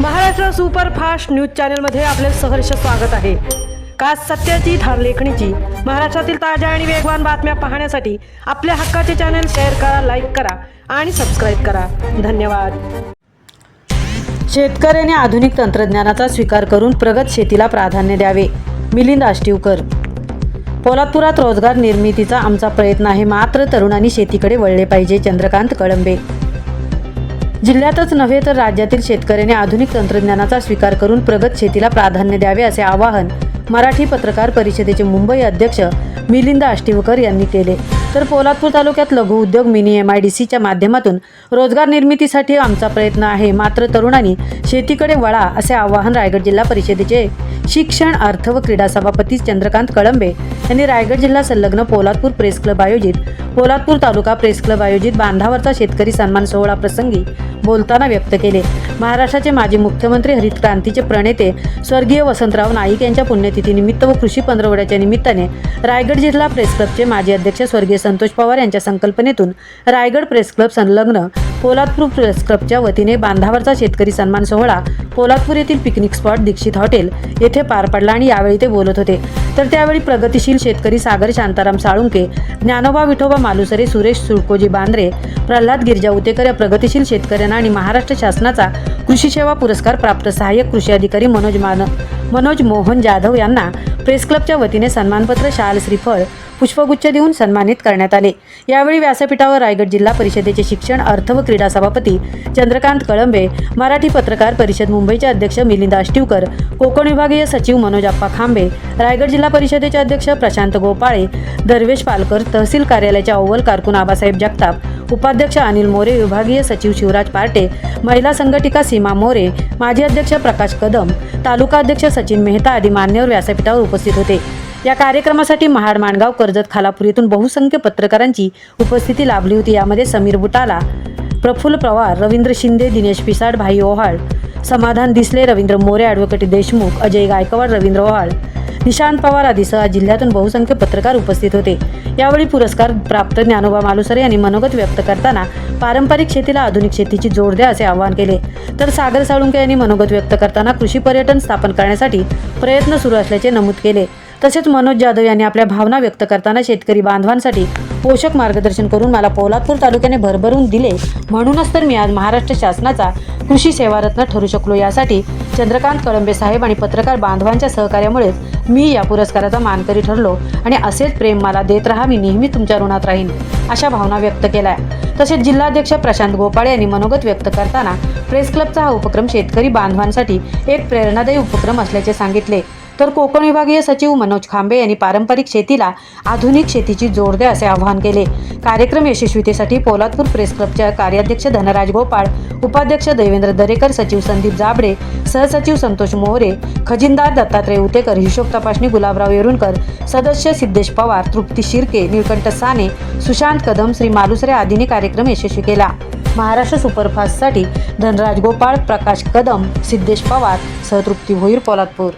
Maharashtra superfast news चॅनलमध्ये आपले सहर्ष स्वागत आहे। का सत्याची धार लेखणीची महाराष्ट्रातील ताज्या आणि वेगवान बातम्या पाहण्यासाठी आपल्या हक्काचे चॅनल शेअर करा, लाईक करा आणि सबस्क्राईब करा। धन्यवाद। शेतकऱ्याने आधुनिक तंत्रज्ञानाचा स्वीकार करून प्रगत शेतीला प्राधान्य द्यावे। मिलिंद आष्टीवकर। पोलादपुरात रोजगार निर्मितीचा आमचा प्रयत्न आहे, मात्र तरुणांनी शेतीकडे वळले पाहिजे। चंद्रकांत कळंबे। जिल्ह्यातच नव्हे तर राज्यातील शेतकऱ्यांनी आधुनिक तंत्रज्ञानाचा स्वीकार करून प्रगत शेतीला प्राधान्य द्यावे असे आवाहन मराठी पत्रकार परिषदेचे मुंबई अध्यक्ष मिलिंद आष्टीवकर यांनी केले। तर पोलादपूर तालुक्यात लघु उद्योग मिनी MIDCच्या माध्यमातून रोजगार निर्मितीसाठी आमचा प्रयत्न आहे, मात्र तरुणांनी शेतीकडे वळा असे आवाहन रायगड जिल्हा परिषदेचे शिक्षण अर्थ व क्रीडा सभापती चंद्रकांत कळंबे यांनी रायगड जिल्हा संलग्न पोलादपूर प्रेस क्लब आयोजित पोलादपूर तालुका प्रेस क्लब आयोजित बांधावरचा शेतकरी सन्मान सोहळा प्रसंगी बोलताना व्यक्त केले। महाराष्ट्राचे माजी मुख्यमंत्री हरित क्रांतीचे प्रणेते स्वर्गीय वसंतराव नाईक यांच्या पुण्यतिथीनिमित्त व कृषी पंधरवड्याच्या निमित्ताने रायगड जिल्हा प्रेस क्लबचे माजी अध्यक्ष स्वर्गीय संतोष पवार यांच्या संकल्पनेतून रायगड प्रेस क्लब संलग्न पोलादपूर प्रेस क्लबच्या वतीने बांधावरचा शेतकरी सन्मान सोहळा पोलादपूर येथील पिकनिक स्पॉट दीक्षित हॉटेल येथे पार पडला आणि यावेळी ते बोलत होते। तर त्यावेळी प्रगतिशील शेतकरी सागर शांताराम साळुंके, ज्ञानोबा विठोबा मालुसरे, सुरेश सुळकोजी बांद्रे, प्रल्हाद गिरजा उतेकर या प्रगतिशील शेतकऱ्यांना आणि महाराष्ट्र शासनाचा कृषी सेवा पुरस्कार प्राप्त सहाय्यक कृषी अधिकारी मनोज मोहन जाधव यांना प्रेस क्लबच्या वतीने सन्मानपत्र, शाल, श्रीफळ, पुष्पगुच्छ देऊन सन्मानित करण्यात आले। यावेळी व्यासपीठावर रायगड जिल्हा परिषदेचे शिक्षण अर्थ व क्रीडा सभापती चंद्रकांत कळंबे, मराठी पत्रकार परिषद मुंबईचे अध्यक्ष मिलिंद आष्टीवकर, कोकण विभागीय सचिव मनोज अप्पा खांबे, रायगड जिल्हा परिषदेचे अध्यक्ष प्रशांत गोपाळे, दरवेश पालकर, तहसील कार्यालयाचे अव्वल कारकून आबासाहेब जगताप, उपाध्यक्ष अनिल मोरे, विभागीय सचिव शिवराज पार्टे, महिला संघटिका सीमा मोरे, माजी अध्यक्ष प्रकाश कदम, तालुका अध्यक्ष सचिन मेहता आदी मान्यवर व्यासपीठावर उपस्थित होते। या कार्यक्रमासाठी महाड, माणगाव, कर्जत, खालापूर येथून बहुसंख्य पत्रकारांची उपस्थिती लाभली होती। यामध्ये समीर बुटाला, प्रफुल्ल पवार, रवींद्र शिंदे, दिनेश पिसाड, भाई ओहाळ, समाधान दिसले, रवींद्र मोरे, ॲडव्होकेट देशमुख, अजय गायकवाड, रवींद्र ओहाळ, निशांत पवार आदीसह जिल्ह्यातून बहुसंख्य पत्रकार उपस्थित होते। यावेळी पुरस्कार प्राप्त ज्ञानोबा मालुसरे यांनी मनोगत व्यक्त करताना पारंपरिक शेतीला आधुनिक शेतीची जोड द्या असे आवाहन केले। तर सागर साळुंके यांनी मनोगत व्यक्त करताना कृषी पर्यटन स्थापन करण्यासाठी प्रयत्न सुरू असल्याचे नमूद केले। तसेच मनोज जाधव यांनी आपल्या भावना व्यक्त करताना शेतकरी बांधवांसाठी पोषक मार्गदर्शन करून मला पोलादपूर तालुक्याने भरभरून दिले, म्हणूनच तर मी आज महाराष्ट्र शासनाचा कृषी सेवारत्न ठरू शकलो। यासाठी चंद्रकांत कळंबे साहेब आणि पत्रकार बांधवांच्या सहकार्यामुळेच मी या पुरस्काराचा मानकरी ठरलो आणि असेच प्रेम मला देत राहा, मी नेहमी तुमच्या ऋणात राहीन, अशा भावना व्यक्त केल्या। तसेच जिल्हाध्यक्ष प्रशांत गोपाळे यांनी मनोगत व्यक्त करताना प्रेस क्लबचा हा उपक्रम शेतकरी बांधवांसाठी एक प्रेरणादायी उपक्रम असल्याचे सांगितले। तर कोकण विभागीय सचिव मनोज खांबे यांनी पारंपरिक शेतीला आधुनिक शेतीची जोड द्या असे आवाहन केले। कार्यक्रम यशस्वीतेसाठी पोलादपूर प्रेस क्लबच्या कार्याध्यक्ष धनराज गोपाळ, उपाध्यक्ष देवेंद्र दरेकर, सचिव संदीप जाबडे, सहसचिव संतोष मोहरे, खजिनदार दत्तात्रय उतेकर, हिशोब तपासणी गुलाबराव येरुणकर, सदस्य सिद्धेश पवार, तृप्ती शिर्के, निळकंठ साने, सुशांत कदम, श्री मालुसरे आदींनी कार्यक्रम यशस्वी केला। महाराष्ट्र सुपरफास्टसाठी धनराज गोपाळ, प्रकाश कदम, सिद्धेश पवार, सहतृप्ती भोईर, पोलादपूर।